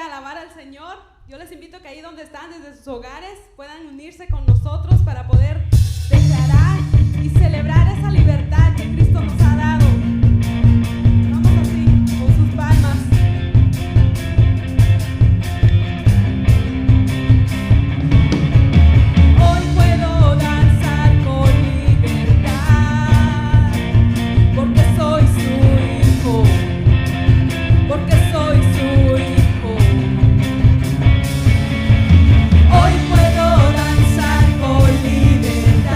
alabar al Señor, yo les invito a que ahí donde están, desde sus hogares, puedan unirse con nosotros para poder declarar y celebrar esa libertad que Cristo nos ha dado. Vamos así, con sus palmas. Hoy puedo danzar con libertad, porque soy su hijo, porque soy su hijo. Hoy puedo danzar con libertad,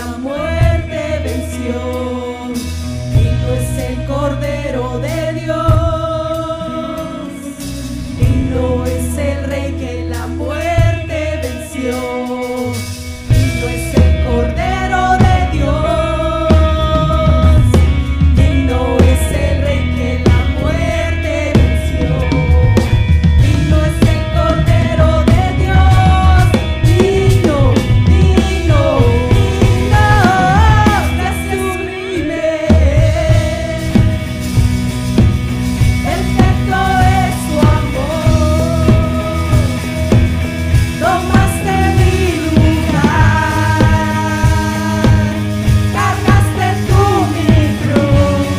la muerte venció. Digno es el Cordero de Dios. Digno es el Rey que la muerte venció. Digno es el Cordero de Dios. Digno es el Rey que la muerte venció. Digno es el Cordero de Dios. Digno, digno, digno, que sublime. Perfecto es su amor. Tomaste mi lugar, cargaste tú mi cruz,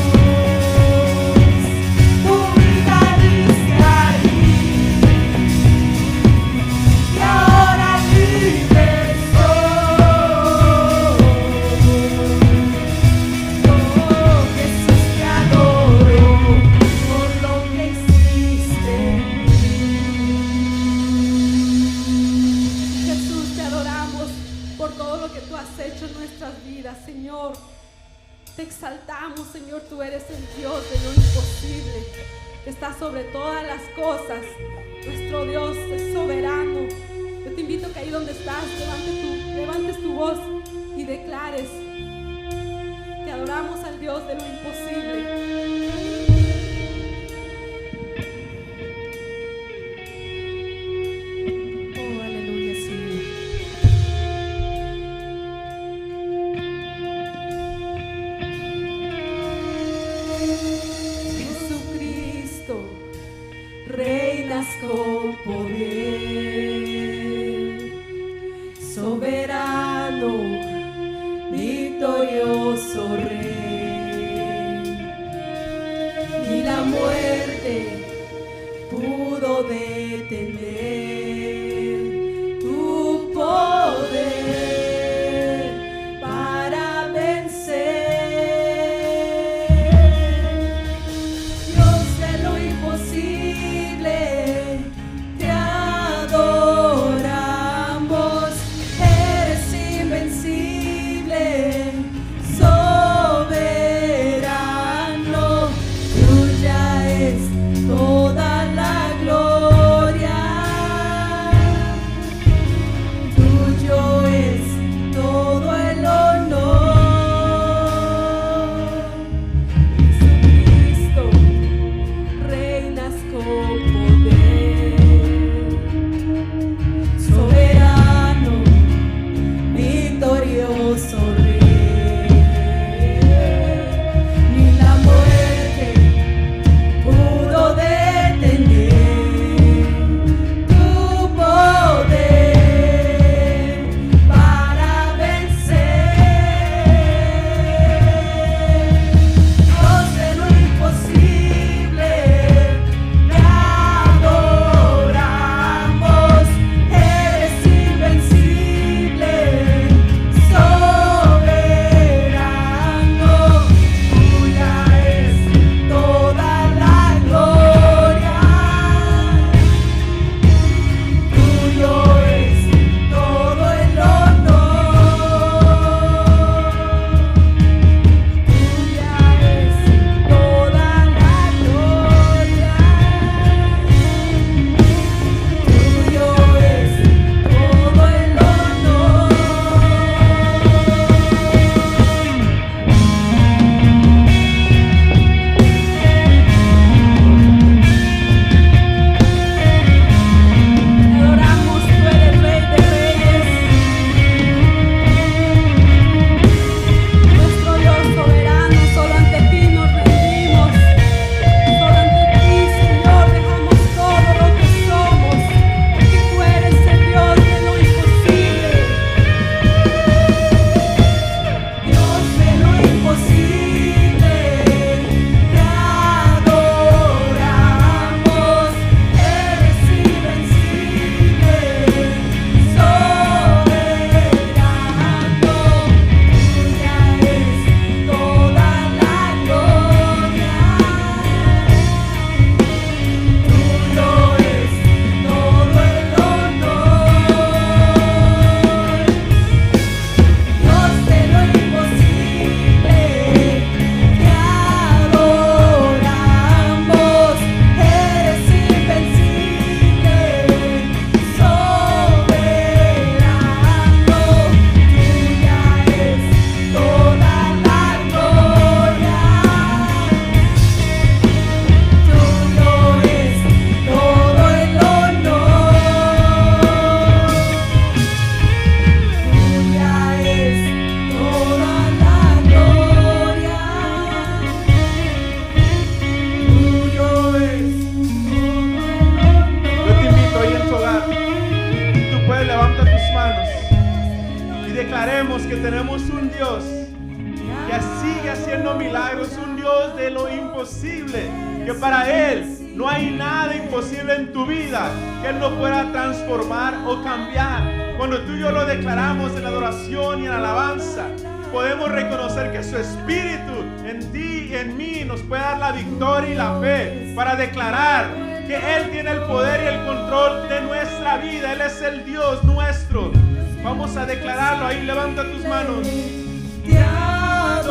tu vida diste ahí, y ahora libre soy. Oh, Jesús, te adoro por lo que hiciste en mí. Jesús, te adoramos por todo lo que tú has hecho en nuestras vidas, Señor. Te exaltamos, Señor, tú eres el Dios de lo imposible, que está sobre todas las cosas. Nuestro Dios es soberano. Yo te invito a que ahí donde estás, levantes tu voz y declares que adoramos al Dios de lo imposible. Oh, aleluya, Señor. Jesucristo, reinas con poder, soberano, victorioso Rey. Ni la muerte pudo detener tu poder para vencer. Dios de lo imposible, te adoramos. Eres invencible, soberano. Tuya es toda la gloria. vez levanta tus manos y declaremos que tenemos un Dios que sigue haciendo milagros, un Dios de lo imposible, que para Él no hay nada imposible en tu vida que Él no pueda transformar o cambiar. Cuando tú y yo lo declaramos en adoración y en alabanza, podemos reconocer que su Espíritu en ti y en mí nos puede dar la victoria y la fe para declarar que Él tiene el poder y el control de nuestra vida. Él es el Dios nuestro. Vamos a declararlo ahí, levanta tus manos. Te adoramos,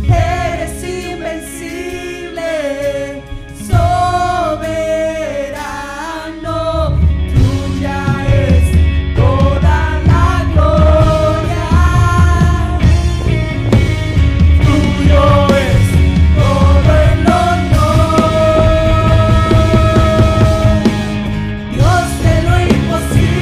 eres invencible, soberano, tuya es toda la gloria, tuyo es todo el honor, Dios de lo imposible.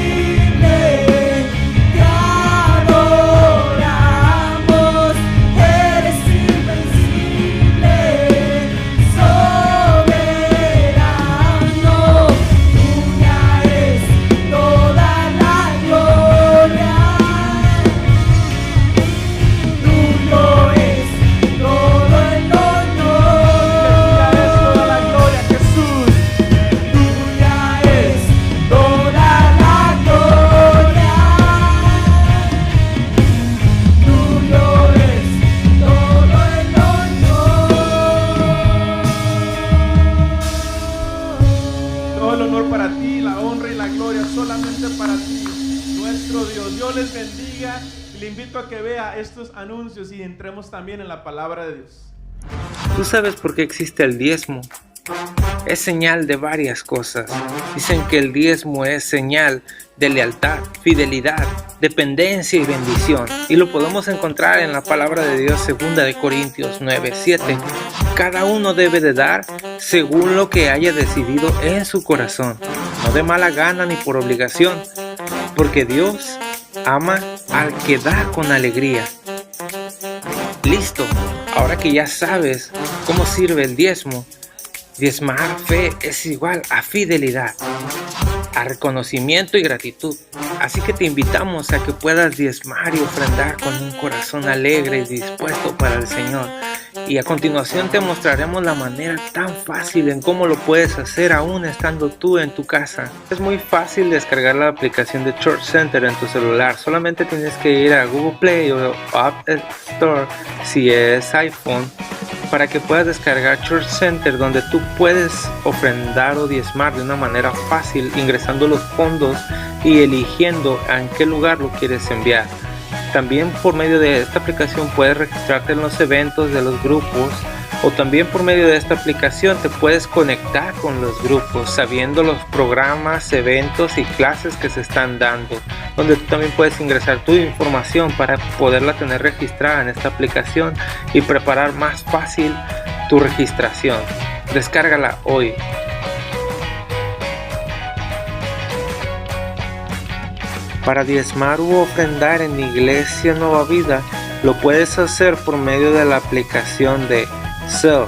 A que vea estos anuncios y entremos también en la palabra de Dios. ¿Tú sabes por qué existe el diezmo? Es señal de varias cosas. Dicen que el diezmo es señal de lealtad, fidelidad, dependencia y bendición. Y lo podemos encontrar en la palabra de Dios, 2 de Corintios 9:7. Cada uno debe de dar según lo que haya decidido en su corazón, no de mala gana ni por obligación, porque Dios ama al que da con alegría. Listo, ahora que ya sabes cómo sirve el diezmo, diezmar fe es igual a fidelidad, a reconocimiento y gratitud. Así que te invitamos a que puedas diezmar y ofrendar con un corazón alegre y dispuesto para el Señor. Y a continuación te mostraremos la manera tan fácil en cómo lo puedes hacer aún estando tú en tu casa. Es muy fácil descargar la aplicación de Church Center en tu celular. Solamente tienes que ir a Google Play o App Store si es iPhone para que puedas descargar Church Center, donde tú puedes ofrendar o diezmar de una manera fácil ingresando los fondos y eligiendo en qué lugar lo quieres enviar. También por medio de esta aplicación puedes registrarte en los eventos de los grupos, o también por medio de esta aplicación te puedes conectar con los grupos sabiendo los programas, eventos y clases que se están dando, donde tú también puedes ingresar tu información para poderla tener registrada en esta aplicación y preparar más fácil tu registración. Descárgala hoy. Para diezmar u ofrendar en Iglesia Nueva Vida, lo puedes hacer por medio de la aplicación de Zelle,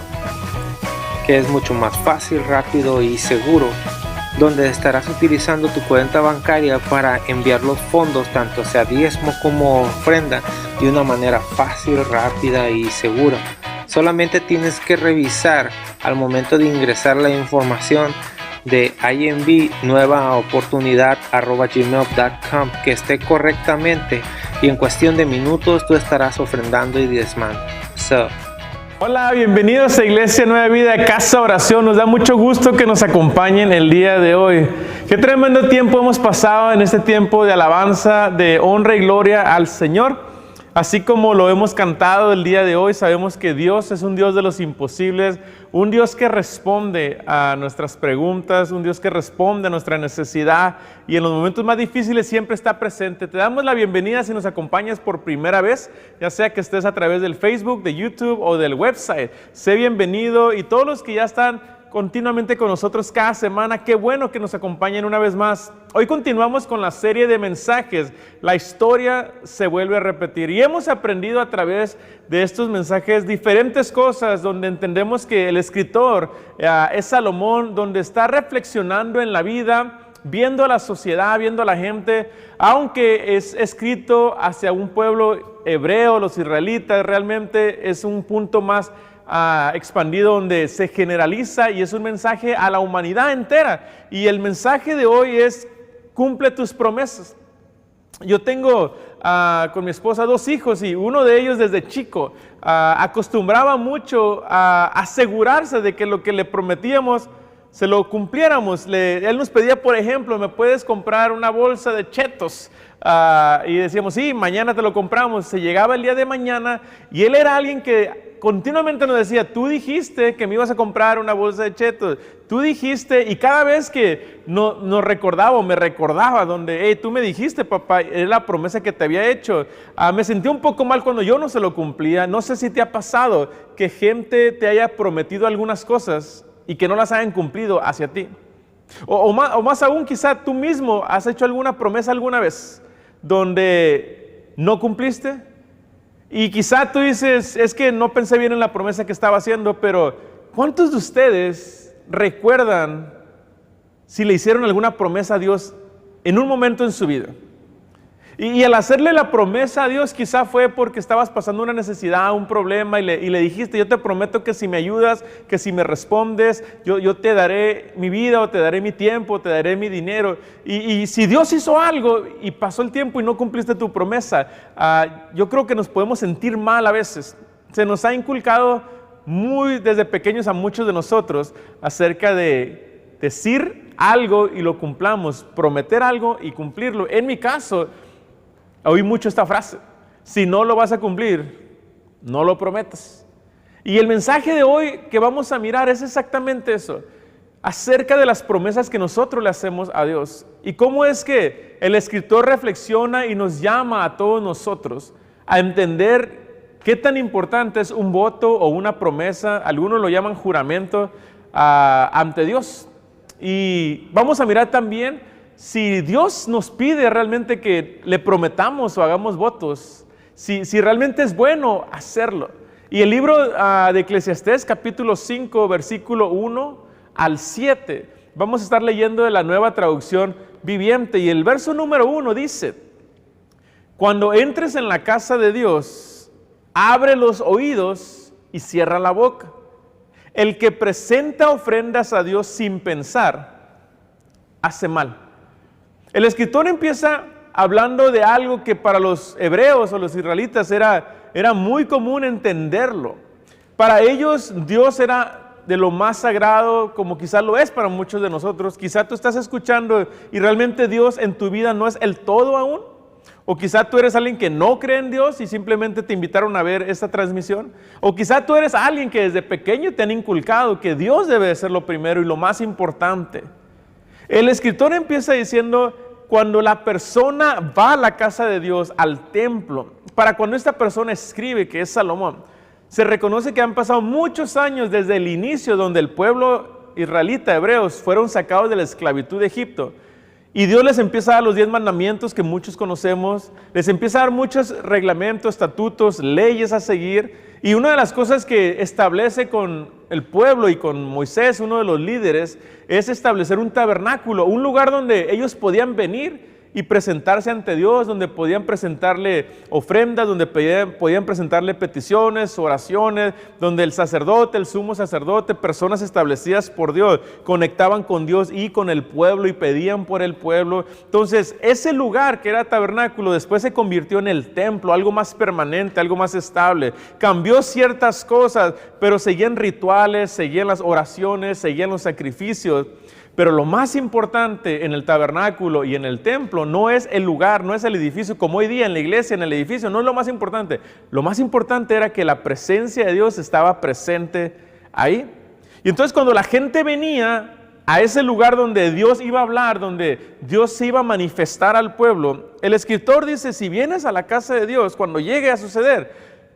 que es mucho más fácil, rápido y seguro, donde estarás utilizando tu cuenta bancaria para enviar los fondos, tanto sea diezmo como ofrenda, de una manera fácil, rápida y segura. Solamente tienes que revisar al momento de ingresar la información de inbnuevaoportunidad@gmail.com que esté correctamente, y en cuestión de minutos tú estarás ofrendando y diezmando. Hola, bienvenidos a Iglesia Nueva Vida, Casa Oración. Nos da mucho gusto que nos acompañen el día de hoy. Qué tremendo tiempo hemos pasado en este tiempo de alabanza, de honra y gloria al Señor. Así como lo hemos cantado el día de hoy, sabemos que Dios es un Dios de los imposibles, un Dios que responde a nuestras preguntas, un Dios que responde a nuestra necesidad, y en los momentos más difíciles siempre está presente. Te damos la bienvenida si nos acompañas por primera vez, ya sea que estés a través del Facebook, de YouTube o del website. Sé bienvenido, y todos los que ya están continuamente con nosotros cada semana, qué bueno que nos acompañen una vez más. Hoy continuamos con la serie de mensajes, la historia se vuelve a repetir, y hemos aprendido a través de estos mensajes diferentes cosas, donde entendemos que el escritor es Salomón, donde está reflexionando en la vida, viendo a la sociedad, viendo a la gente, aunque es escrito hacia un pueblo hebreo, los israelitas, realmente es un punto más expandido donde se generaliza y es un mensaje a la humanidad entera. Y el mensaje de hoy es: cumple tus promesas. Yo tengo con mi esposa 2 hijos y uno de ellos desde chico acostumbraba mucho a asegurarse de que lo que le prometíamos se lo cumpliéramos. Él nos pedía, por ejemplo, ¿me puedes comprar una bolsa de Chetos? Y decíamos, sí, mañana te lo compramos. Se llegaba el día de mañana y él era alguien que continuamente nos decía, tú dijiste que me ibas a comprar una bolsa de Chetos, tú dijiste, y cada vez que nos recordaba o me recordaba donde, hey, tú me dijiste, papá, es la promesa que te había hecho. Me sentí un poco mal cuando yo no se lo cumplía. No sé si te ha pasado que gente te haya prometido algunas cosas y que no las hayan cumplido hacia ti. O más aún, quizá tú mismo has hecho alguna promesa alguna vez donde no cumpliste. Y quizá tú dices, es que no pensé bien en la promesa que estaba haciendo, pero ¿cuántos de ustedes recuerdan si le hicieron alguna promesa a Dios en un momento en su vida? Y al hacerle la promesa a Dios quizá fue porque estabas pasando una necesidad, un problema y le dijiste, yo te prometo que si me ayudas, que si me respondes, yo te daré mi vida o te daré mi tiempo, te daré mi dinero. Y si Dios hizo algo y pasó el tiempo y no cumpliste tu promesa, yo creo que nos podemos sentir mal a veces. Se nos ha inculcado muy desde pequeños a muchos de nosotros acerca de decir algo y lo cumplamos, prometer algo y cumplirlo. En mi caso, oí mucho esta frase: si no lo vas a cumplir, no lo prometas. Y el mensaje de hoy que vamos a mirar es exactamente eso, acerca de las promesas que nosotros le hacemos a Dios y cómo es que el escritor reflexiona y nos llama a todos nosotros a entender qué tan importante es un voto o una promesa, algunos lo llaman juramento, ante Dios. Y vamos a mirar también si Dios nos pide realmente que le prometamos o hagamos votos, si realmente es bueno hacerlo. Y el libro de Eclesiastés, capítulo 5, versículo 1 al 7, vamos a estar leyendo de la Nueva Traducción Viviente. Y el verso número 1 dice: cuando entres en la casa de Dios, abre los oídos y cierra la boca. El que presenta ofrendas a Dios sin pensar, hace mal. El escritor empieza hablando de algo que para los hebreos o los israelitas era muy común entenderlo. Para ellos Dios era de lo más sagrado, como quizás lo es para muchos de nosotros. Quizá tú estás escuchando y realmente Dios en tu vida no es el todo aún. O quizá tú eres alguien que no cree en Dios y simplemente te invitaron a ver esta transmisión. O quizá tú eres alguien que desde pequeño te han inculcado que Dios debe de ser lo primero y lo más importante. El escritor empieza diciendo, cuando la persona va a la casa de Dios, al templo, para cuando esta persona escribe, que es Salomón, se reconoce que han pasado muchos años desde el inicio donde el pueblo israelita, hebreos, fueron sacados de la esclavitud de Egipto. Y Dios les empieza a dar los 10 mandamientos que muchos conocemos, les empieza a dar muchos reglamentos, estatutos, leyes a seguir. Y una de las cosas que establece con el pueblo y con Moisés, uno de los líderes, es establecer un tabernáculo, un lugar donde ellos podían venir y presentarse ante Dios, donde podían presentarle ofrendas, donde podían presentarle peticiones, oraciones, donde el sacerdote, el sumo sacerdote, personas establecidas por Dios, conectaban con Dios y con el pueblo y pedían por el pueblo. Entonces, ese lugar que era tabernáculo después se convirtió en el templo, algo más permanente, algo más estable. Cambió ciertas cosas, pero seguían rituales, seguían las oraciones, seguían los sacrificios. Pero lo más importante en el tabernáculo y en el templo no es el lugar, no es el edificio, como hoy día en la iglesia, en el edificio, no es lo más importante. Lo más importante era que la presencia de Dios estaba presente ahí. Y entonces cuando la gente venía a ese lugar donde Dios iba a hablar, donde Dios se iba a manifestar al pueblo, el escritor dice, si vienes a la casa de Dios, cuando llegue a suceder,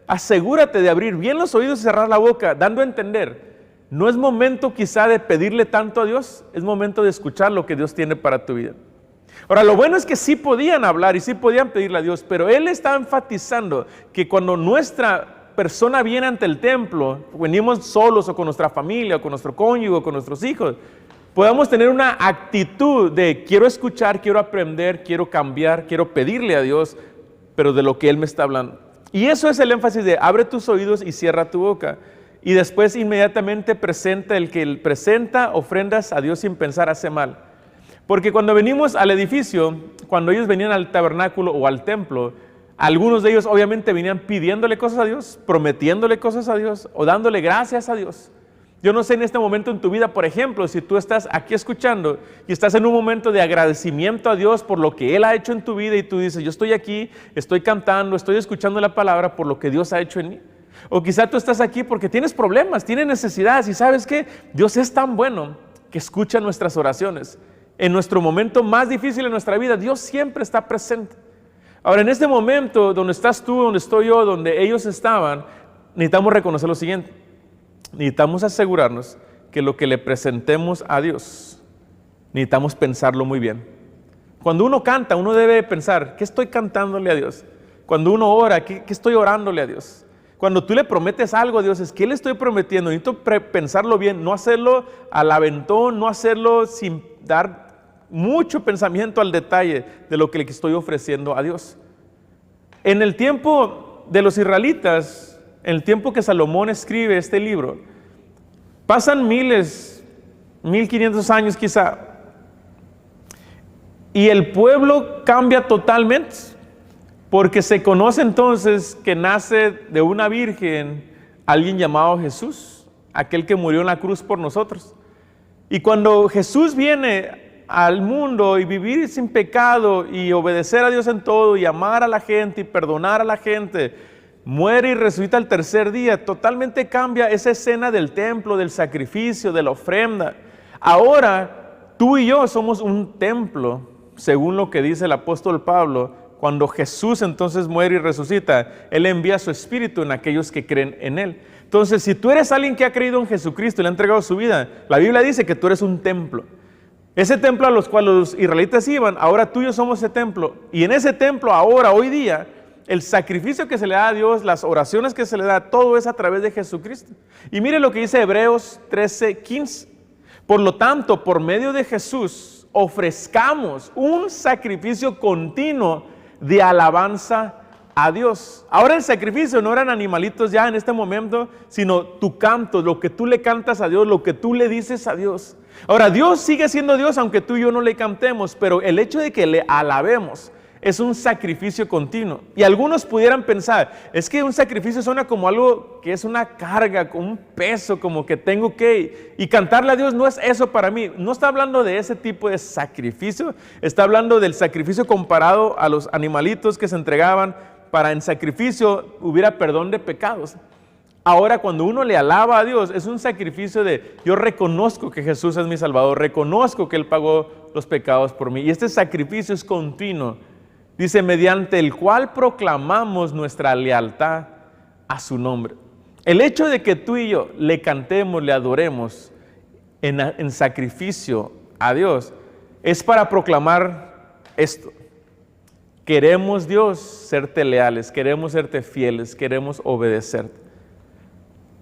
asegúrate de abrir bien los oídos y cerrar la boca, dando a entender. No es momento quizá de pedirle tanto a Dios, es momento de escuchar lo que Dios tiene para tu vida. Ahora, lo bueno es que sí podían hablar y sí podían pedirle a Dios, pero él está enfatizando que cuando nuestra persona viene ante el templo, venimos solos o con nuestra familia o con nuestro cónyuge o con nuestros hijos, podamos tener una actitud de quiero escuchar, quiero aprender, quiero cambiar, quiero pedirle a Dios, pero de lo que Él me está hablando. Y eso es el énfasis de abre tus oídos y cierra tu boca. Y después inmediatamente presenta, el que presenta ofrendas a Dios sin pensar hace mal. Porque cuando venimos al edificio, cuando ellos venían al tabernáculo o al templo, algunos de ellos obviamente venían pidiéndole cosas a Dios, prometiéndole cosas a Dios o dándole gracias a Dios. Yo no sé en este momento en tu vida, por ejemplo, si tú estás aquí escuchando y estás en un momento de agradecimiento a Dios por lo que Él ha hecho en tu vida y tú dices, yo estoy aquí, estoy cantando, estoy escuchando la palabra por lo que Dios ha hecho en mí. O quizá tú estás aquí porque tienes problemas, tienes necesidades y ¿sabes qué? Dios es tan bueno que escucha nuestras oraciones. En nuestro momento más difícil de nuestra vida, Dios siempre está presente. Ahora, en este momento donde estás tú, donde estoy yo, donde ellos estaban, necesitamos reconocer lo siguiente. Necesitamos asegurarnos que lo que le presentemos a Dios, necesitamos pensarlo muy bien. Cuando uno canta, uno debe pensar, ¿qué estoy cantándole a Dios? Cuando uno ora, ¿qué estoy orándole a Dios? Cuando tú le prometes algo a Dios, es ¿qué le estoy prometiendo? Necesito pensarlo bien, no hacerlo al aventón, no hacerlo sin dar mucho pensamiento al detalle de lo que le estoy ofreciendo a Dios. En el tiempo de los israelitas, en el tiempo que Salomón escribe este libro, pasan 1500 años quizá, y el pueblo cambia totalmente, porque se conoce entonces que nace de una virgen alguien llamado Jesús, aquel que murió en la cruz por nosotros. Y cuando Jesús viene al mundo y vivir sin pecado y obedecer a Dios en todo y amar a la gente y perdonar a la gente, muere y resucita al tercer día, totalmente cambia esa escena del templo, del sacrificio, de la ofrenda. Ahora, tú y yo somos un templo, según lo que dice el apóstol Pablo. Cuando Jesús entonces muere y resucita, Él envía su Espíritu en aquellos que creen en Él. Entonces, si tú eres alguien que ha creído en Jesucristo y le ha entregado su vida, la Biblia dice que tú eres un templo. Ese templo a los cuales los israelitas iban, ahora tú y yo somos ese templo. Y en ese templo ahora, hoy día, el sacrificio que se le da a Dios, las oraciones que se le da, todo es a través de Jesucristo. Y mire lo que dice Hebreos 13:15. Por lo tanto, por medio de Jesús, ofrezcamos un sacrificio continuo de alabanza a Dios. Ahora el sacrificio no eran animalitos ya en este momento, sino tu canto, lo que tú le cantas a Dios, lo que tú le dices a Dios. Ahora, Dios sigue siendo Dios aunque tú y yo no le cantemos, pero el hecho de que le alabemos es un sacrificio continuo. Y algunos pudieran pensar, es que un sacrificio suena como algo que es una carga, como un peso, como que tengo que... Y cantarle a Dios no es eso para mí. No está hablando de ese tipo de sacrificio, está hablando del sacrificio comparado a los animalitos que se entregaban para en sacrificio hubiera perdón de pecados. Ahora cuando uno le alaba a Dios es un sacrificio de yo reconozco que Jesús es mi Salvador, reconozco que Él pagó los pecados por mí y este sacrificio es continuo. Dice, mediante el cual proclamamos nuestra lealtad a su nombre. El hecho de que tú y yo le cantemos, le adoremos en sacrificio a Dios es para proclamar esto. Queremos, Dios, serte leales, queremos serte fieles, queremos obedecerte.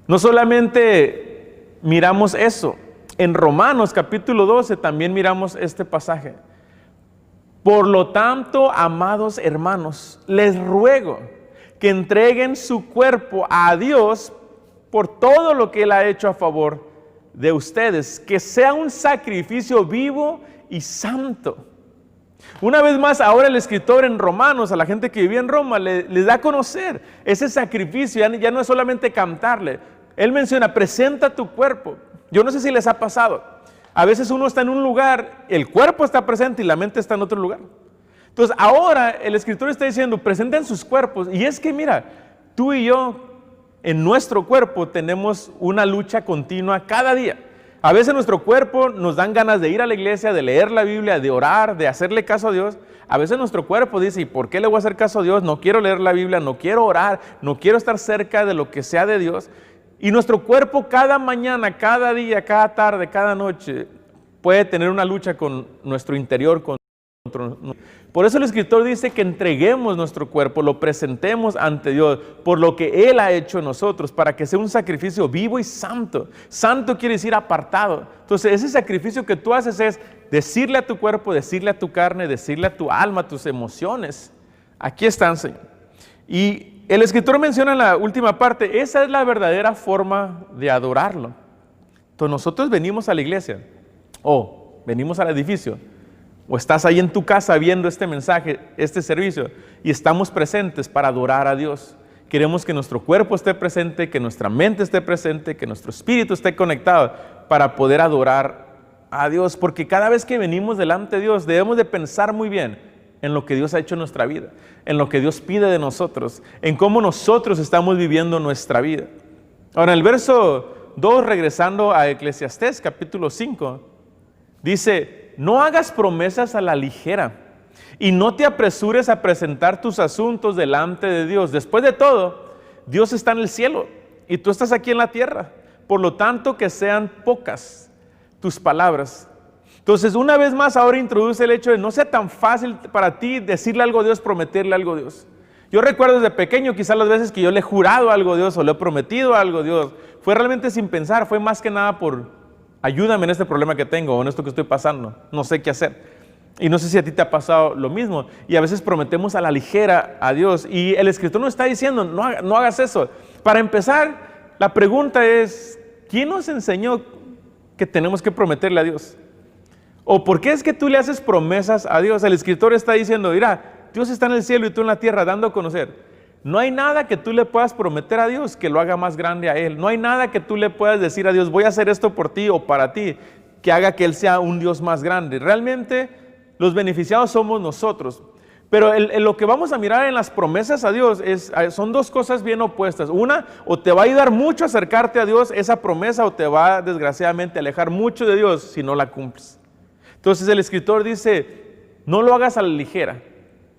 No solamente miramos eso, en Romanos capítulo 12 también miramos este pasaje. Por lo tanto, amados hermanos, les ruego que entreguen su cuerpo a Dios por todo lo que Él ha hecho a favor de ustedes, que sea un sacrificio vivo y santo. Una vez más, ahora el escritor en Romanos, a la gente que vivía en Roma, les da a conocer ese sacrificio, ya no es solamente cantarle. Él menciona, presenta tu cuerpo. Yo no sé si les ha pasado. A veces uno está en un lugar, el cuerpo está presente y la mente está en otro lugar. Entonces ahora el escritor está diciendo, presenten sus cuerpos. Y es que mira, tú y yo en nuestro cuerpo tenemos una lucha continua cada día. A veces nuestro cuerpo nos dan ganas de ir a la iglesia, de leer la Biblia, de orar, de hacerle caso a Dios. A veces nuestro cuerpo dice, ¿y por qué le voy a hacer caso a Dios? No quiero leer la Biblia, no quiero orar, no quiero estar cerca de lo que sea de Dios. Y nuestro cuerpo cada mañana, cada día, cada tarde, cada noche puede tener una lucha con nuestro interior, con Por eso el escritor dice que entreguemos nuestro cuerpo, lo presentemos ante Dios por lo que Él ha hecho en nosotros, para que sea un sacrificio vivo y santo. Santo quiere decir apartado. Entonces ese sacrificio que tú haces es decirle a tu cuerpo, decirle a tu carne, decirle a tu alma, a tus emociones: aquí están, Señor. Y el escritor menciona en la última parte, esa es la verdadera forma de adorarlo. Entonces nosotros venimos a la iglesia, o venimos al edificio, o estás ahí en tu casa viendo este mensaje, este servicio, y estamos presentes para adorar a Dios. Queremos que nuestro cuerpo esté presente, que nuestra mente esté presente, que nuestro espíritu esté conectado para poder adorar a Dios, porque cada vez que venimos delante de Dios debemos de pensar muy bien en lo que Dios ha hecho en nuestra vida, en lo que Dios pide de nosotros, en cómo nosotros estamos viviendo nuestra vida. Ahora, en el verso 2, regresando a Eclesiastés capítulo 5, dice: no hagas promesas a la ligera y no te apresures a presentar tus asuntos delante de Dios. Después de todo, Dios está en el cielo y tú estás aquí en la tierra. Por lo tanto, que sean pocas tus palabras. Entonces, una vez más, ahora introduce el hecho de no sea tan fácil para ti decirle algo a Dios, prometerle algo a Dios. Yo recuerdo desde pequeño, quizás las veces que yo le he jurado algo a Dios o le he prometido algo a Dios, fue realmente sin pensar, fue más que nada por: ayúdame en este problema que tengo o en esto que estoy pasando, no sé qué hacer. Y no sé si a ti te ha pasado lo mismo. Y a veces prometemos a la ligera a Dios. Y el escritor nos está diciendo: no hagas eso. Para empezar, la pregunta es: ¿quién nos enseñó que tenemos que prometerle a Dios? ¿O por qué es que tú le haces promesas a Dios? El escritor está diciendo: mira, Dios está en el cielo y tú en la tierra, dando a conocer. No hay nada que tú le puedas prometer a Dios que lo haga más grande a Él. No hay nada que tú le puedas decir a Dios: voy a hacer esto por ti o para ti, que haga que Él sea un Dios más grande. Realmente los beneficiados somos nosotros. Pero lo que vamos a mirar en las promesas a Dios son dos cosas bien opuestas. Una, o te va a ayudar mucho a acercarte a Dios esa promesa, o te va desgraciadamente a alejar mucho de Dios si no la cumples. Entonces el escritor dice: no lo hagas a la ligera.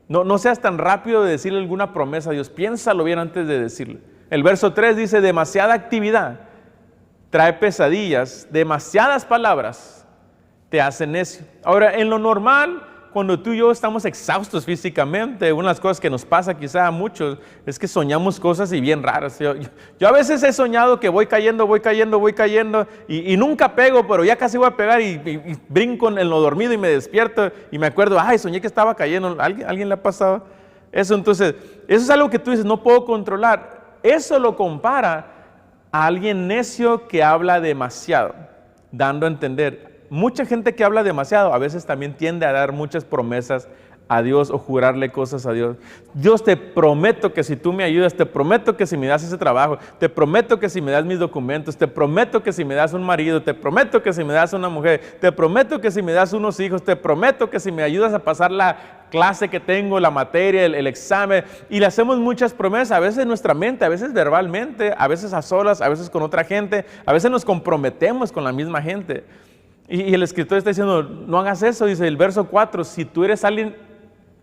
No seas tan rápido de decirle alguna promesa a Dios. Piénsalo bien antes de decirle. El verso 3 dice: demasiada actividad trae pesadillas, demasiadas palabras te hacen necio. Ahora, en lo normal, cuando tú y yo estamos exhaustos físicamente, una de las cosas que nos pasa quizá a muchos es que soñamos cosas y bien raras. Yo a veces he soñado que voy cayendo y nunca pego, pero ya casi voy a pegar y brinco en lo dormido y me despierto y me acuerdo: ay, soñé que estaba cayendo. ¿Alguien le ha pasado eso? Entonces, eso es algo que tú dices: no puedo controlar. Eso lo compara a alguien necio que habla demasiado, dando a entender. Mucha gente que habla demasiado a veces también tiende a dar muchas promesas a Dios o jurarle cosas a Dios. Dios, te prometo que si tú me ayudas, te prometo que si me das ese trabajo, te prometo que si me das mis documentos, te prometo que si me das un marido, te prometo que si me das una mujer, te prometo que si me das unos hijos, te prometo que si me ayudas a pasar la clase que tengo, la materia, el examen. Y le hacemos muchas promesas, a veces en nuestra mente, a veces verbalmente, a veces a solas, a veces con otra gente, a veces nos comprometemos con la misma gente. Y el escritor está diciendo: no hagas eso. Dice el verso 4: si tú eres alguien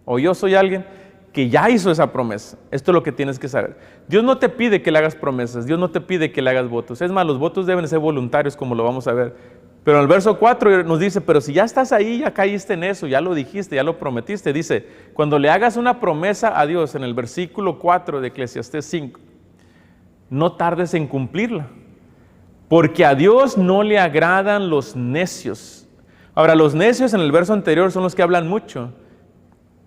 o yo soy alguien que ya hizo esa promesa, esto es lo que tienes que saber. Dios no te pide que le hagas promesas, Dios no te pide que le hagas votos. Es más, los votos deben ser voluntarios, como lo vamos a ver. Pero en el verso 4 nos dice: pero si ya estás ahí, ya caíste en eso, ya lo dijiste, ya lo prometiste. Dice: cuando le hagas una promesa a Dios, en el versículo 4 de Eclesiastés 5, no tardes en cumplirla, porque a Dios no le agradan los necios. Ahora, los necios en el verso anterior son los que hablan mucho.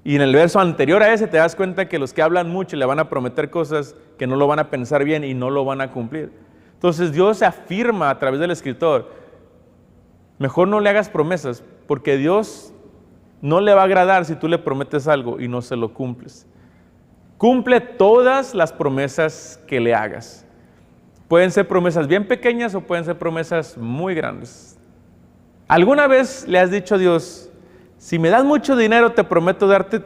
Y en el verso anterior a ese te das cuenta que los que hablan mucho le van a prometer cosas que no lo van a pensar bien y no lo van a cumplir. Entonces Dios se afirma a través del escritor: mejor no le hagas promesas, porque Dios no le va a agradar si tú le prometes algo y no se lo cumples. Cumple todas las promesas que le hagas. Pueden ser promesas bien pequeñas o pueden ser promesas muy grandes. ¿Alguna vez le has dicho a Dios: si me das mucho dinero, te prometo darte?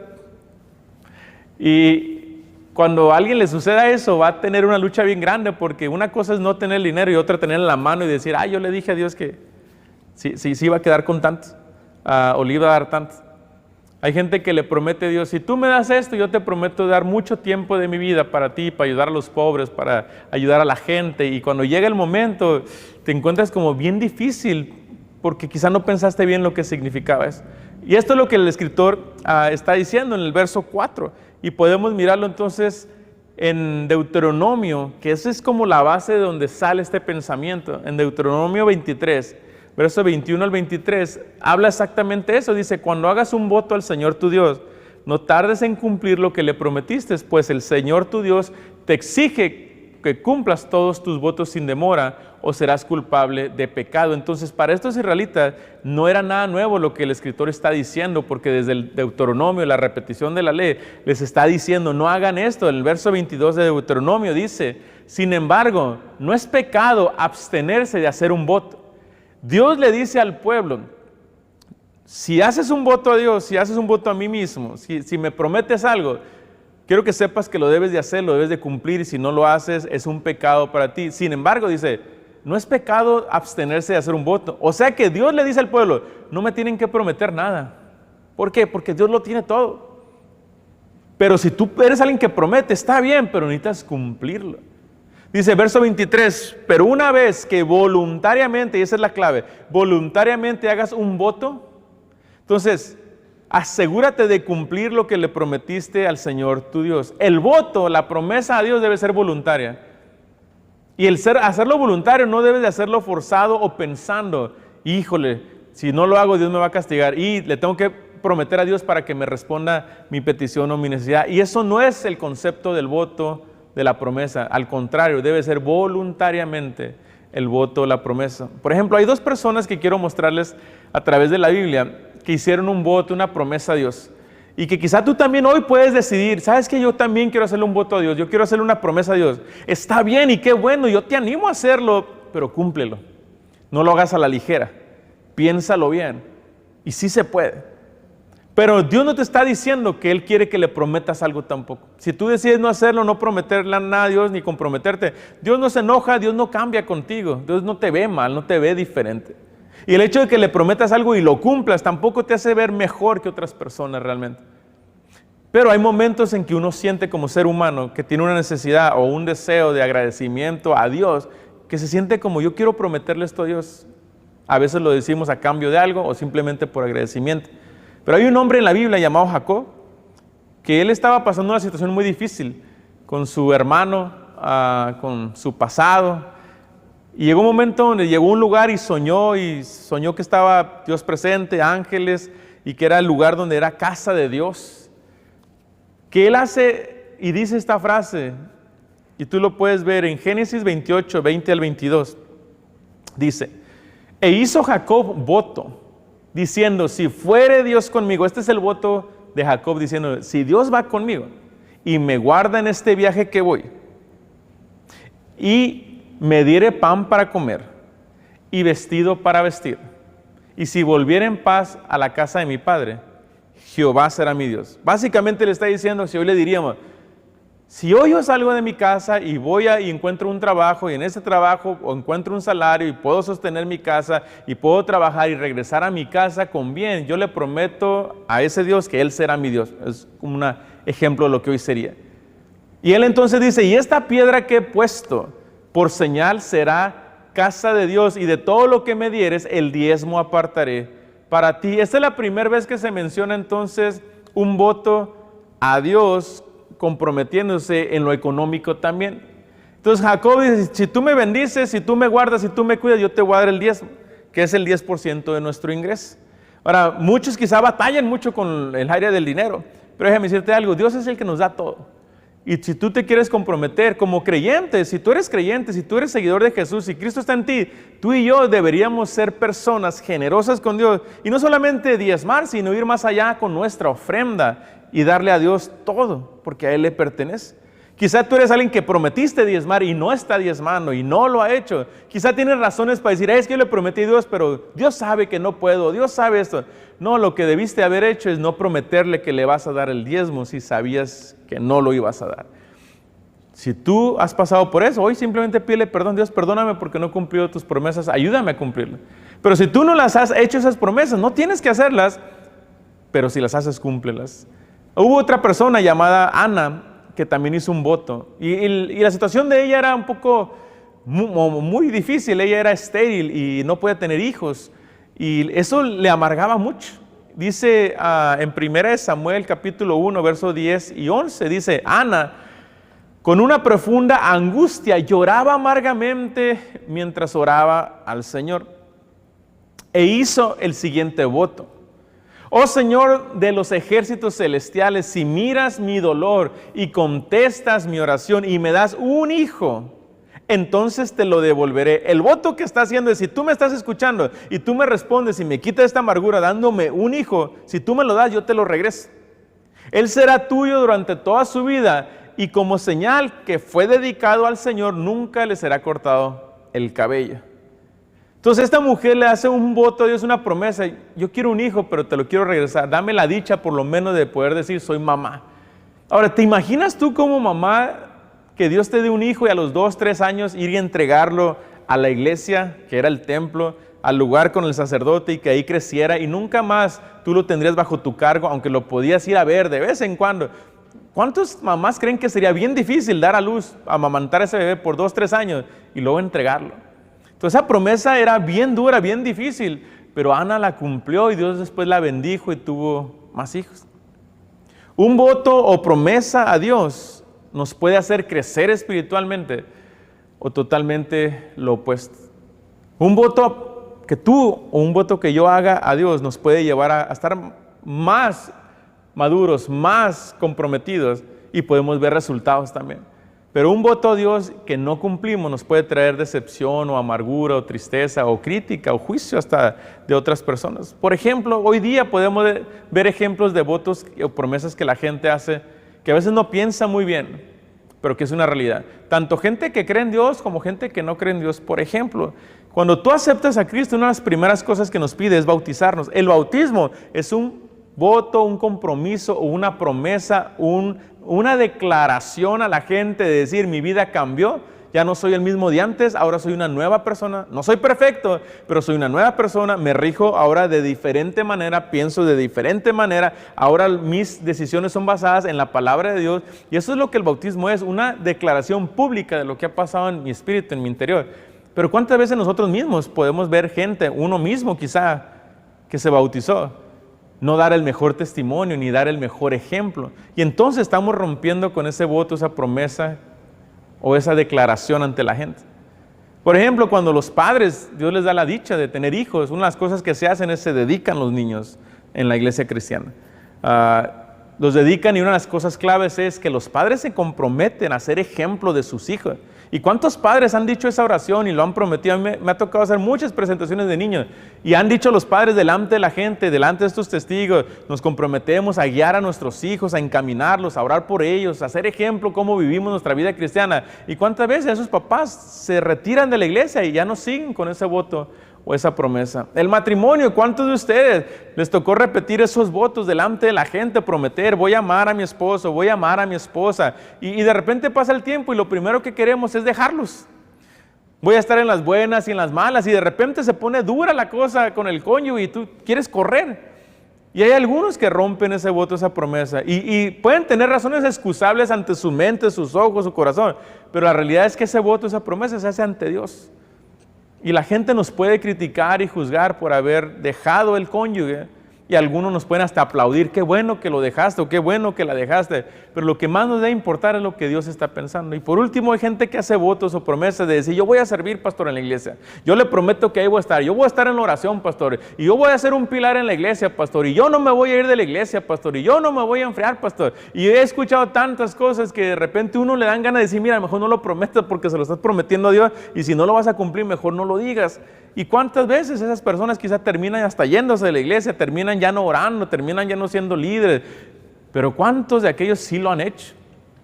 Y cuando a alguien le suceda eso, va a tener una lucha bien grande, porque una cosa es no tener dinero y otra tener en la mano y decir: yo le dije a Dios que sí iba a quedar con tanto, o le iba a dar tanto. Hay gente que le promete a Dios: si tú me das esto, yo te prometo dar mucho tiempo de mi vida para ti, para ayudar a los pobres, para ayudar a la gente. Y cuando llega el momento, te encuentras como bien difícil, porque quizá no pensaste bien lo que significaba eso. Y esto es lo que el escritor está diciendo en el verso 4. Y podemos mirarlo entonces en Deuteronomio, que esa es como la base de donde sale este pensamiento. En Deuteronomio 23, verso 21 al 23, habla exactamente eso. Dice, cuando hagas un voto al Señor tu Dios, no tardes en cumplir lo que le prometiste, pues el Señor tu Dios te exige que cumplas todos tus votos sin demora o serás culpable de pecado. Entonces, para estos israelitas no era nada nuevo lo que el escritor está diciendo, porque desde el Deuteronomio, la repetición de la ley, les está diciendo, no hagan esto. El verso 22 de Deuteronomio dice, sin embargo, no es pecado abstenerse de hacer un voto. Dios le dice al pueblo, si haces un voto a Dios, si haces un voto a mí mismo, si me prometes algo, quiero que sepas que lo debes de hacer, lo debes de cumplir, y si no lo haces, es un pecado para ti. Sin embargo, dice, no es pecado abstenerse de hacer un voto. O sea que Dios le dice al pueblo, no me tienen que prometer nada. ¿Por qué? Porque Dios lo tiene todo. Pero si tú eres alguien que promete, está bien, pero necesitas cumplirlo. Dice, verso 23, pero una vez que voluntariamente, y esa es la clave, voluntariamente hagas un voto, entonces, asegúrate de cumplir lo que le prometiste al Señor tu Dios. El voto, la promesa a Dios debe ser voluntaria. Y hacerlo voluntario no debe de hacerlo forzado o pensando, híjole, si no lo hago Dios me va a castigar y le tengo que prometer a Dios para que me responda mi petición o mi necesidad. Y eso no es el concepto del voto, de la promesa. Al contrario, debe ser voluntariamente el voto, la promesa. Por ejemplo, hay dos personas que quiero mostrarles a través de la Biblia que hicieron un voto, una promesa a Dios. Y que quizá tú también hoy puedes decidir, ¿sabes qué? Yo también quiero hacerle un voto a Dios, yo quiero hacerle una promesa a Dios. Está bien y qué bueno, yo te animo a hacerlo, pero cúmplelo. No lo hagas a la ligera, piénsalo bien. Y sí se puede. Pero Dios no te está diciendo que Él quiere que le prometas algo tampoco. Si tú decides no hacerlo, no prometerle nada a Dios ni comprometerte, Dios no se enoja, Dios no cambia contigo, Dios no te ve mal, no te ve diferente. Y el hecho de que le prometas algo y lo cumplas tampoco te hace ver mejor que otras personas realmente. Pero hay momentos en que uno siente como ser humano que tiene una necesidad o un deseo de agradecimiento a Dios, que se siente como yo quiero prometerle esto a Dios. A veces lo decimos a cambio de algo o simplemente por agradecimiento. Pero hay un hombre en la Biblia llamado Jacob, que él estaba pasando una situación muy difícil con su hermano, con su pasado. Y llegó un momento donde llegó a un lugar y soñó que estaba Dios presente, ángeles, y que era el lugar donde era casa de Dios. Que él hace y dice esta frase, y tú lo puedes ver en Génesis 28, 20 al 22. Dice, e hizo Jacob voto, diciendo, si fuere Dios conmigo, este es el voto de Jacob diciendo, si Dios va conmigo y me guarda en este viaje que voy, y me diere pan para comer y vestido para vestir, y si volviera en paz a la casa de mi padre, Jehová será mi Dios. Básicamente le está diciendo, si hoy le diríamos, si hoy yo salgo de mi casa y voy y encuentro un trabajo, y en ese trabajo encuentro un salario y puedo sostener mi casa y puedo trabajar y regresar a mi casa con bien, yo le prometo a ese Dios que Él será mi Dios. Es un ejemplo de lo que hoy sería. Y él entonces dice, y esta piedra que he puesto por señal será casa de Dios, y de todo lo que me dieres, el diezmo apartaré para ti. Esta es la primera vez que se menciona entonces un voto a Dios comprometiéndose en lo económico también. Entonces Jacob dice, si tú me bendices, si tú me guardas, si tú me cuidas, yo te voy a dar el diezmo, que es el 10% de nuestro ingreso. Ahora, muchos quizá batallan mucho con el área del dinero, pero déjame decirte algo, Dios es el que nos da todo. Y si tú te quieres comprometer como creyente, si tú eres creyente, si tú eres seguidor de Jesús, si Cristo está en ti, tú y yo deberíamos ser personas generosas con Dios. Y no solamente diezmar, sino ir más allá con nuestra ofrenda y darle a Dios todo, porque a Él le pertenece. Quizá tú eres alguien que prometiste diezmar y no está diezmando y no lo ha hecho. Quizá tienes razones para decir, es que yo le prometí a Dios, pero Dios sabe que no puedo, Dios sabe esto. No, lo que debiste haber hecho es no prometerle que le vas a dar el diezmo si sabías que no lo ibas a dar. Si tú has pasado por eso, hoy simplemente pídele perdón, Dios, perdóname porque no he cumplido tus promesas, ayúdame a cumplirlas. Pero si tú no las has hecho esas promesas, no tienes que hacerlas, pero si las haces, cúmplelas. Hubo otra persona llamada Ana, que también hizo un voto, y la situación de ella era un poco muy difícil. Ella era estéril y no podía tener hijos, y eso le amargaba mucho. Dice en 1 Samuel capítulo 1, versos 10 y 11, dice, Ana, con una profunda angustia, lloraba amargamente mientras oraba al Señor. E hizo el siguiente voto. Oh Señor de los ejércitos celestiales, si miras mi dolor y contestas mi oración y me das un hijo, entonces te lo devolveré. El voto que está haciendo es, si tú me estás escuchando y tú me respondes y me quitas esta amargura dándome un hijo, si tú me lo das, yo te lo regreso. Él será tuyo durante toda su vida y como señal que fue dedicado al Señor, nunca le será cortado el cabello. Entonces esta mujer le hace un voto a Dios, una promesa, yo quiero un hijo, pero te lo quiero regresar, dame la dicha por lo menos de poder decir soy mamá. Ahora, ¿te imaginas tú como mamá que Dios te dé un hijo y a los 2, 3 años ir y entregarlo a la iglesia, que era el templo, al lugar con el sacerdote y que ahí creciera y nunca más tú lo tendrías bajo tu cargo, aunque lo podías ir a ver de vez en cuando? ¿Cuántas mamás creen que sería bien difícil dar a luz, amamantar a ese bebé por 2, 3 años y luego entregarlo? Entonces esa promesa era bien dura, bien difícil, pero Ana la cumplió y Dios después la bendijo y tuvo más hijos. Un voto o promesa a Dios nos puede hacer crecer espiritualmente o totalmente lo opuesto. Un voto que tú o un voto que yo haga a Dios nos puede llevar a estar más maduros, más comprometidos y podemos ver resultados también. Pero un voto a Dios que no cumplimos nos puede traer decepción o amargura o tristeza o crítica o juicio hasta de otras personas. Por ejemplo, hoy día podemos ver ejemplos de votos o promesas que la gente hace que a veces no piensa muy bien, pero que es una realidad. Tanto gente que cree en Dios como gente que no cree en Dios. Por ejemplo, cuando tú aceptas a Cristo, una de las primeras cosas que nos pide es bautizarnos. El bautismo es un voto, un compromiso o una promesa, una declaración a la gente de decir, mi vida cambió, ya no soy el mismo de antes, ahora soy una nueva persona, no soy perfecto, pero soy una nueva persona, me rijo ahora de diferente manera, pienso de diferente manera, ahora mis decisiones son basadas en la palabra de Dios, y eso es lo que el bautismo es, una declaración pública de lo que ha pasado en mi espíritu, en mi interior. Pero ¿cuántas veces nosotros mismos podemos ver gente, uno mismo quizá, que se bautizó? No dar el mejor testimonio, ni dar el mejor ejemplo. Y entonces estamos rompiendo con ese voto, esa promesa o esa declaración ante la gente. Por ejemplo, cuando los padres, Dios les da la dicha de tener hijos, una de las cosas que se hacen es se dedican los niños en la iglesia cristiana. Los dedican y una de las cosas claves es que los padres se comprometen a ser ejemplo de sus hijos. ¿Y cuántos padres han dicho esa oración y lo han prometido? A mí me ha tocado hacer muchas presentaciones de niños y han dicho los padres delante de la gente, delante de estos testigos, nos comprometemos a guiar a nuestros hijos, a encaminarlos, a orar por ellos, a ser ejemplo cómo vivimos nuestra vida cristiana. ¿Y cuántas veces esos papás se retiran de la iglesia y ya no siguen con ese voto o esa promesa? El matrimonio, ¿cuántos de ustedes les tocó repetir esos votos delante de la gente, prometer, voy a amar a mi esposo, voy a amar a mi esposa, y de repente pasa el tiempo y lo primero que queremos es dejarlos? Voy a estar en las buenas y en las malas, y de repente se pone dura la cosa con el cónyuge y tú quieres correr. Y hay algunos que rompen ese voto, esa promesa, y pueden tener razones excusables ante su mente, sus ojos, su corazón, pero la realidad es que ese voto, esa promesa se hace ante Dios. Y la gente nos puede criticar y juzgar por haber dejado el cónyuge, y algunos nos pueden hasta aplaudir, qué bueno que lo dejaste o qué bueno que la dejaste, pero lo que más nos debe importar es lo que Dios está pensando. Y por último, hay gente que hace votos o promesas de decir, yo voy a servir, pastor, en la iglesia, yo le prometo que ahí voy a estar, yo voy a estar en la oración, pastor, y yo voy a ser un pilar en la iglesia, pastor, y yo no me voy a ir de la iglesia, pastor, y yo no me voy a enfriar, pastor. Y he escuchado tantas cosas que de repente uno le dan ganas de decir, mira, mejor no lo prometas porque se lo estás prometiendo a Dios, y si no lo vas a cumplir, mejor no lo digas. ¿Y cuántas veces esas personas quizás terminan hasta yéndose de la iglesia, terminan ya no orando, terminan ya no siendo líderes? Pero ¿cuántos de aquellos sí lo han hecho?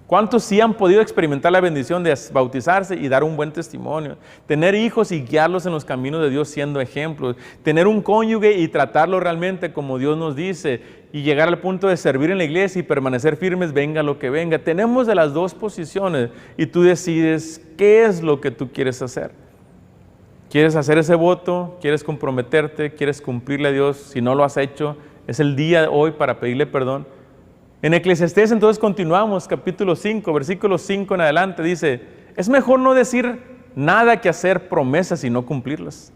¿Cuántos sí han podido experimentar la bendición de bautizarse y dar un buen testimonio? Tener hijos y guiarlos en los caminos de Dios siendo ejemplos. Tener un cónyuge y tratarlo realmente como Dios nos dice. Y llegar al punto de servir en la iglesia y permanecer firmes, venga lo que venga. Tenemos de las dos posiciones y tú decides qué es lo que tú quieres hacer. ¿Quieres hacer ese voto? ¿Quieres comprometerte? ¿Quieres cumplirle a Dios? Si no lo has hecho, es el día de hoy para pedirle perdón. En Eclesiastés entonces continuamos, capítulo 5, versículo 5 en adelante, dice, es mejor no decir nada que hacer promesas y no cumplirlas.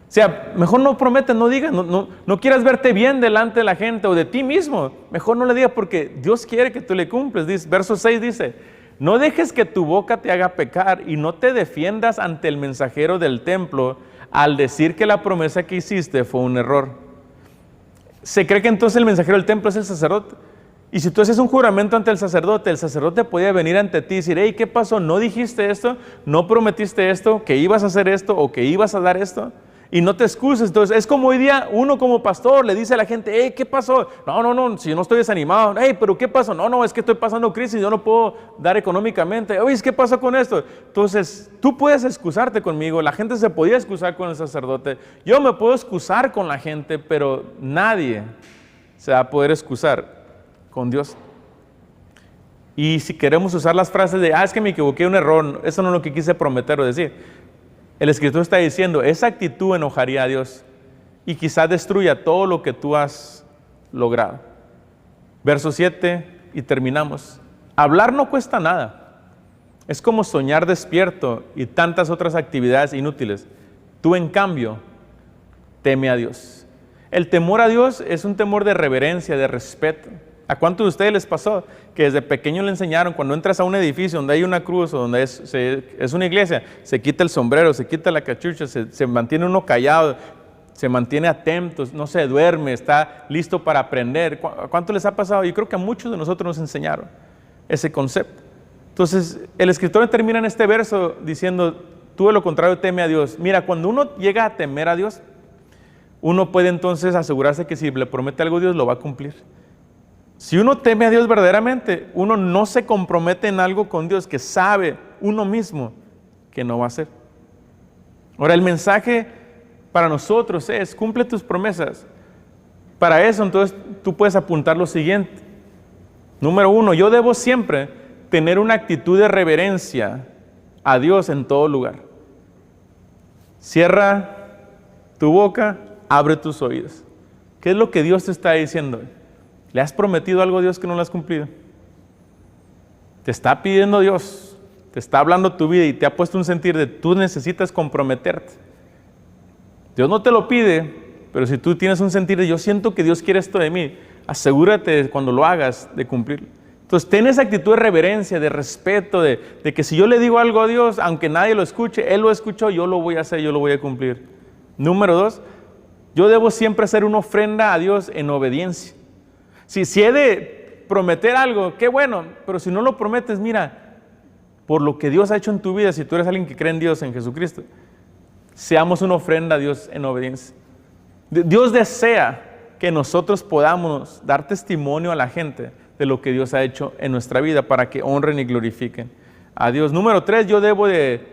O sea, mejor no prometas, no digas, no quieras verte bien delante de la gente o de ti mismo. Mejor no le digas porque Dios quiere que tú le cumples. Dice, verso 6 dice, no dejes que tu boca te haga pecar y no te defiendas ante el mensajero del templo al decir que la promesa que hiciste fue un error. Se cree que entonces el mensajero del templo es el sacerdote. Y si tú haces un juramento ante el sacerdote podía venir ante ti y decir, hey, ¿qué pasó? ¿No dijiste esto? ¿No prometiste esto? ¿Que ibas a hacer esto? ¿O que ibas a dar esto? Y no te excuses. Entonces es como hoy día uno como pastor le dice a la gente, hey, ¿qué pasó? No, si yo no estoy desanimado. Hey, ¿pero qué pasó? No, es que estoy pasando crisis, yo no puedo dar económicamente. Oye, ¿qué pasó con esto? Entonces tú puedes excusarte conmigo, la gente se podía excusar con el sacerdote, yo me puedo excusar con la gente, pero nadie se va a poder excusar con Dios. Y si queremos usar las frases de, es que me equivoqué, un error, eso no es lo que quise prometer o decir. El escritor está diciendo, esa actitud enojaría a Dios y quizás destruya todo lo que tú has logrado. Verso 7 y terminamos. Hablar no cuesta nada. Es como soñar despierto y tantas otras actividades inútiles. Tú, en cambio, teme a Dios. El temor a Dios es un temor de reverencia, de respeto. ¿A cuántos de ustedes les pasó que desde pequeño le enseñaron, cuando entras a un edificio donde hay una cruz o donde es una iglesia, se quita el sombrero, se quita la cachucha, se mantiene uno callado, se mantiene atento, no se duerme, está listo para aprender? ¿A cuánto les ha pasado? Yo creo que a muchos de nosotros nos enseñaron ese concepto. Entonces, el escritor termina en este verso diciendo, tú de lo contrario teme a Dios. Mira, cuando uno llega a temer a Dios, uno puede entonces asegurarse que si le promete algo a Dios, lo va a cumplir. Si uno teme a Dios verdaderamente, uno no se compromete en algo con Dios que sabe uno mismo que no va a hacer. Ahora, el mensaje para nosotros es, cumple tus promesas. Para eso, entonces, tú puedes apuntar lo siguiente. Número 1, yo debo siempre tener una actitud de reverencia a Dios en todo lugar. Cierra tu boca, abre tus oídos. ¿Qué es lo que Dios te está diciendo? ¿Le has prometido algo a Dios que no lo has cumplido? Te está pidiendo Dios, te está hablando tu vida y te ha puesto un sentir de tú necesitas comprometerte. Dios no te lo pide, pero si tú tienes un sentir de yo siento que Dios quiere esto de mí, asegúrate cuando lo hagas de cumplirlo. Entonces ten esa actitud de reverencia, de respeto, de que si yo le digo algo a Dios, aunque nadie lo escuche, Él lo escuchó, yo lo voy a hacer, yo lo voy a cumplir. Número 2, yo debo siempre hacer una ofrenda a Dios en obediencia. Si he de prometer algo, qué bueno, pero si no lo prometes, mira, por lo que Dios ha hecho en tu vida, si tú eres alguien que cree en Dios, en Jesucristo, seamos una ofrenda a Dios en obediencia. Dios desea que nosotros podamos dar testimonio a la gente de lo que Dios ha hecho en nuestra vida para que honren y glorifiquen a Dios. Número 3, yo debo de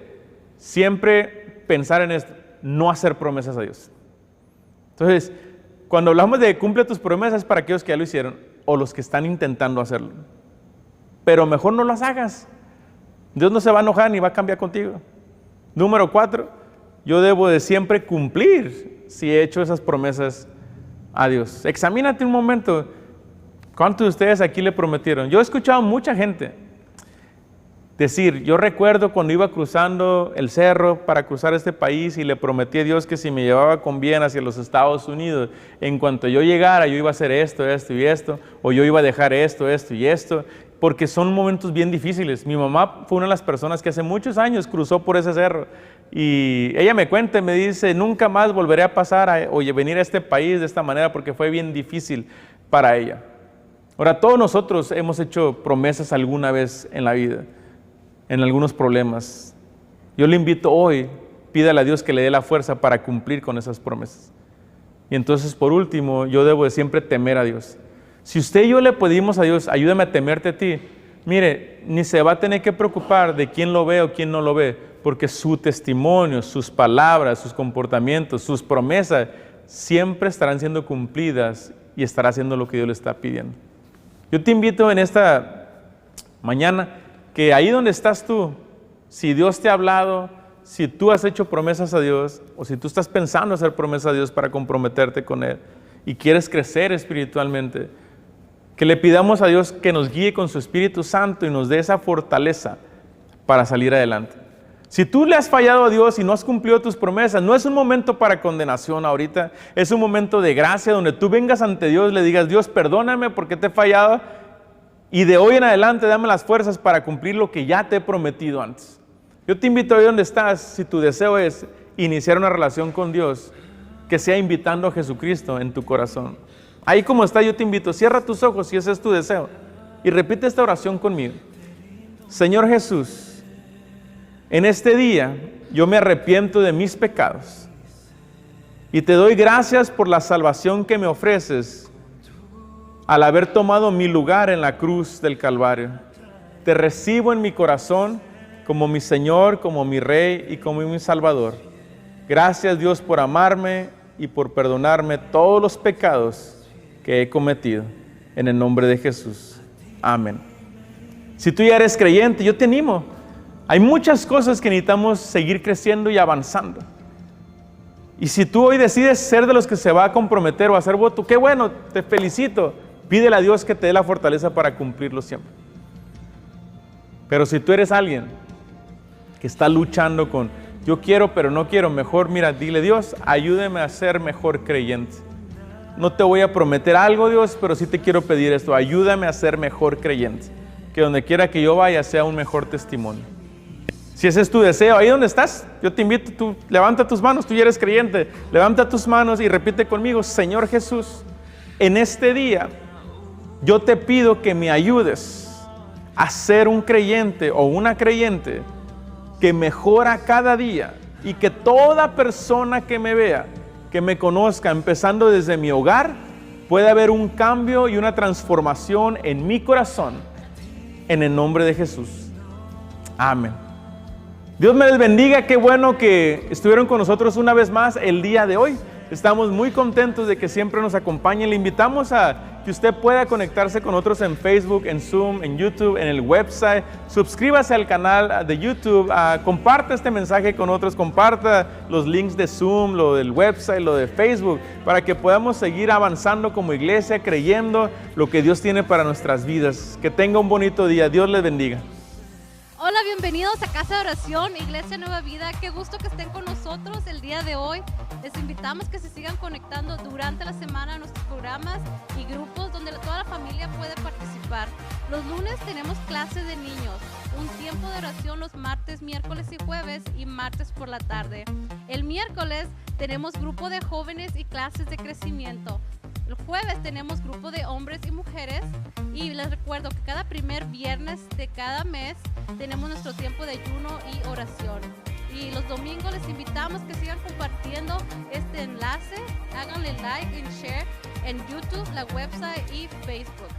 siempre pensar en esto, no hacer promesas a Dios. Entonces, cuando hablamos de cumple tus promesas para aquellos que ya lo hicieron o los que están intentando hacerlo, pero mejor no las hagas. Dios no se va a enojar ni va a cambiar contigo. Número 4, yo debo de siempre cumplir si he hecho esas promesas a Dios. Examínate un momento, ¿cuántos de ustedes aquí le prometieron? Yo he escuchado mucha gente decir, yo recuerdo cuando iba cruzando el cerro para cruzar este país y le prometí a Dios que si me llevaba con bien hacia los Estados Unidos, en cuanto yo llegara yo iba a hacer esto, esto y esto, o yo iba a dejar esto, esto y esto, porque son momentos bien difíciles. Mi mamá fue una de las personas que hace muchos años cruzó por ese cerro y ella me cuenta y me dice, nunca más volveré a pasar o venir a este país de esta manera porque fue bien difícil para ella. Ahora, todos nosotros hemos hecho promesas alguna vez en la vida, en algunos problemas. Yo le invito hoy, pídale a Dios que le dé la fuerza para cumplir con esas promesas. Y entonces, por último, yo debo de siempre temer a Dios. Si usted y yo le pedimos a Dios, ayúdame a temerte a ti, mire, ni se va a tener que preocupar de quién lo ve o quién no lo ve, porque su testimonio, sus palabras, sus comportamientos, sus promesas, siempre estarán siendo cumplidas y estará haciendo lo que Dios le está pidiendo. Yo te invito en esta mañana que ahí donde estás tú, si Dios te ha hablado, si tú has hecho promesas a Dios, o si tú estás pensando hacer promesas a Dios para comprometerte con Él, y quieres crecer espiritualmente, que le pidamos a Dios que nos guíe con su Espíritu Santo y nos dé esa fortaleza para salir adelante. Si tú le has fallado a Dios y no has cumplido tus promesas, no es un momento para condenación ahorita, es un momento de gracia donde tú vengas ante Dios y le digas, Dios, perdóname porque te he fallado y de hoy en adelante dame las fuerzas para cumplir lo que ya te he prometido antes. Yo te invito ahí donde estás, si tu deseo es iniciar una relación con Dios, que sea invitando a Jesucristo en tu corazón. Ahí como está, yo te invito, cierra tus ojos si ese es tu deseo y repite esta oración conmigo. Señor Jesús, en este día yo me arrepiento de mis pecados y te doy gracias por la salvación que me ofreces al haber tomado mi lugar en la cruz del Calvario. Te recibo en mi corazón como mi Señor, como mi Rey y como mi Salvador. Gracias Dios por amarme y por perdonarme todos los pecados que he cometido. En el nombre de Jesús. Amén. Si tú ya eres creyente, yo te animo. Hay muchas cosas que necesitamos seguir creciendo y avanzando. Y si tú hoy decides ser de los que se va a comprometer o a hacer voto, qué bueno, te felicito. Pídele a Dios que te dé la fortaleza para cumplirlo siempre. Pero si tú eres alguien que está luchando con, yo quiero pero no quiero, mejor mira, dile, Dios, ayúdame a ser mejor creyente. No te voy a prometer algo, Dios, pero sí te quiero pedir esto, ayúdame a ser mejor creyente. Que donde quiera que yo vaya sea un mejor testimonio. Si ese es tu deseo, ahí donde estás, yo te invito, tú levanta tus manos, tú ya eres creyente, levanta tus manos y repite conmigo, Señor Jesús, en este día yo te pido que me ayudes a ser un creyente o una creyente que mejora cada día y que toda persona que me vea, que me conozca, empezando desde mi hogar, pueda haber un cambio y una transformación en mi corazón, en el nombre de Jesús. Amén. Dios me les bendiga, qué bueno que estuvieron con nosotros una vez más el día de hoy. Estamos muy contentos de que siempre nos acompañen. Le invitamos a que usted pueda conectarse con nosotros en Facebook, en Zoom, en YouTube, en el website. Suscríbase al canal de YouTube, comparta este mensaje con otros, comparta los links de Zoom, lo del website, lo de Facebook, para que podamos seguir avanzando como iglesia, creyendo lo que Dios tiene para nuestras vidas. Que tenga un bonito día. Dios les bendiga. Hola, bienvenidos a Casa de Oración, Iglesia Nueva Vida. Qué gusto que estén con nosotros el día de hoy. Les invitamos que se sigan conectando durante la semana a nuestros programas y grupos donde toda la familia puede participar. Los lunes tenemos clases de niños, un tiempo de oración los martes, miércoles y jueves y martes por la tarde. El miércoles tenemos grupo de jóvenes y clases de crecimiento. El jueves tenemos grupo de hombres y mujeres y les recuerdo que cada primer viernes de cada mes tenemos nuestro tiempo de ayuno y oración. Y los domingos les invitamos que sigan compartiendo este enlace, háganle like y share en YouTube, la website y Facebook.